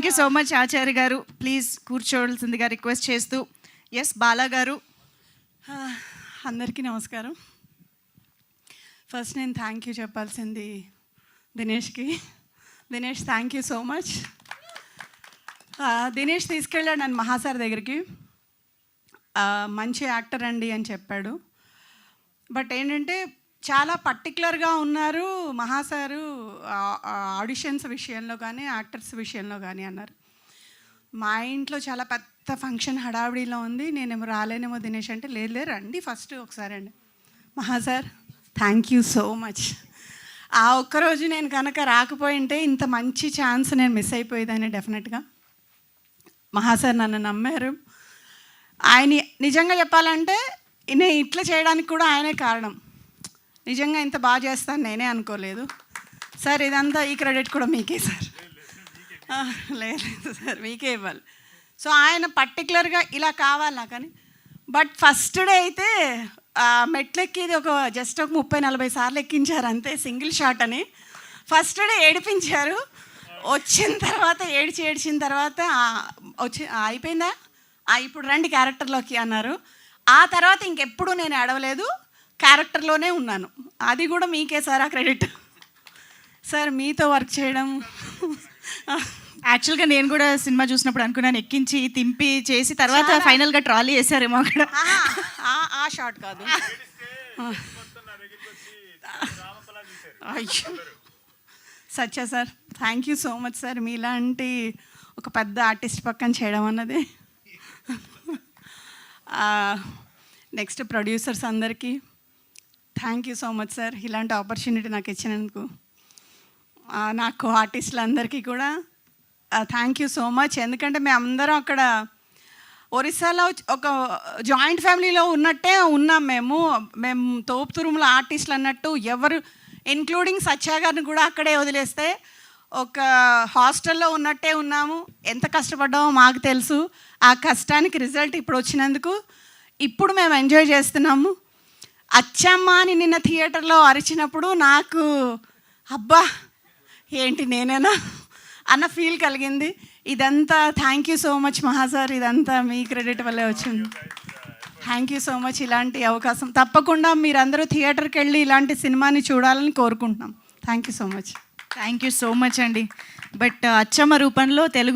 Thank you so much Acharya garu. Please కూర్చోవలసిందిగా request చేస్తూ. S Bala garu. అందరికీ నమస్కారం. ఫస్ట్ నేను థ్యాంక్ యూ చెప్పాల్సింది దినేష్కి. Dinesh thank you so much. Dinesh తీసుకెళ్ళాడు నన్ను మహాసార్ దగ్గరికి. మంచి యాక్టర్ అండి అని చెప్పాడు. బట్ ఏంటంటే చాలా పర్టికులర్గా ఉన్నారు మహాసారు ఆడిషన్స్ విషయంలో కానీ యాక్టర్స్ విషయంలో కానీ అన్నారు. మా ఇంట్లో చాలా పెద్ద ఫంక్షన్ హడావిడిలో ఉంది, నేనేమో రాలేనేమో దినేష్ అంటే లేదు రండి ఫస్ట్ ఒకసారి అండి. మహాసార్ థ్యాంక్ యూ సో మచ్. ఆ ఒక్కరోజు నేను కనుక రాకపోయింటే ఇంత మంచి ఛాన్స్ నేను మిస్ అయిపోయేదాన్ని డెఫినెట్గా. మహాసార్ నన్ను నమ్మారు. ఆయన నిజంగా చెప్పాలంటే నేను ఇట్లా చేయడానికి కూడా ఆయనే కారణం. నిజంగా ఇంత బాగా చేస్తాను నేనే అనుకోలేదు సార్. ఇదంతా ఈ క్రెడిట్ కూడా మీకే సార్. లేదు సార్ మీకే ఇవ్వాలి. సో ఆయన పర్టికులర్గా ఇలా కావాలి నాకని. బట్ ఫస్ట్ డే అయితే మెట్లెక్కిది ఒక జస్ట్ ఒక 30-40 సార్లు ఎక్కించారు అంతే, సింగిల్ షాట్ అని. ఫస్ట్ డే ఏడిపించారు. వచ్చిన తర్వాత ఏడ్చిన తర్వాత అయిపోయిందా ఇప్పుడు రండి క్యారెక్టర్లోకి అన్నారు. ఆ తర్వాత ఇంకెప్పుడు నేను ఏడవలేదు, క్యారెక్టర్లోనే ఉన్నాను. అది కూడా మీకే సార్ ఆ క్రెడిట్. సార్ మీతో వర్క్ చేయడం యాక్చువల్గా నేను కూడా సినిమా చూసినప్పుడు అనుకున్నాను ఎక్కించి తింపి చేసి తర్వాత ఫైనల్గా ట్రాలీ వేసారేమో అక్కడ. ఆ షాట్ కాదు. అయ్యో సచ్చా sir thank you so much sir. మీలాంటి ఒక పెద్ద ఆర్టిస్ట్ పక్కన చేయడం అన్నది. నెక్స్ట్ ప్రొడ్యూసర్స్ అందరికీ thank you so much sir, ఇలాంటి ఆపర్చునిటీ నాకు ఇచ్చినందుకు. నాకు ఆర్టిస్టులందరికీ కూడా థ్యాంక్ యూ సో మచ్. ఎందుకంటే మేమందరం అక్కడ ఒరిస్సాలో ఒక జాయింట్ ఫ్యామిలీలో ఉన్నట్టే ఉన్నాం. మేము తోపుతురుముల ఆర్టిస్టులు అన్నట్టు ఎవరు ఇన్క్లూడింగ్ సత్య గారిని కూడా అక్కడే వదిలేస్తే ఒక హాస్టల్లో ఉన్నట్టే ఉన్నాము. ఎంత కష్టపడ్డామో మాకు తెలుసు. ఆ కష్టానికి రిజల్ట్ ఇప్పుడు వచ్చినందుకు ఇప్పుడు మేము ఎంజాయ్ చేస్తున్నాము. అచ్చమ్మ అని నిన్న థియేటర్లో అరిచినప్పుడు నాకు అబ్బా ఏంటి నేనేనా అన్న ఫీల్ కలిగింది. ఇదంతా థ్యాంక్ యూ సో మచ్ మహాసార్, ఇదంతా మీ క్రెడిట్ వల్లే వచ్చింది. Thank you so much. ఇలాంటి అవకాశం తప్పకుండా మీరందరూ థియేటర్కి వెళ్ళి ఇలాంటి సినిమాని చూడాలని కోరుకుంటున్నాం. Thank you so much. Thank you so much అండి. బట్ అచ్చమ్మ రూపంలో తెలుగు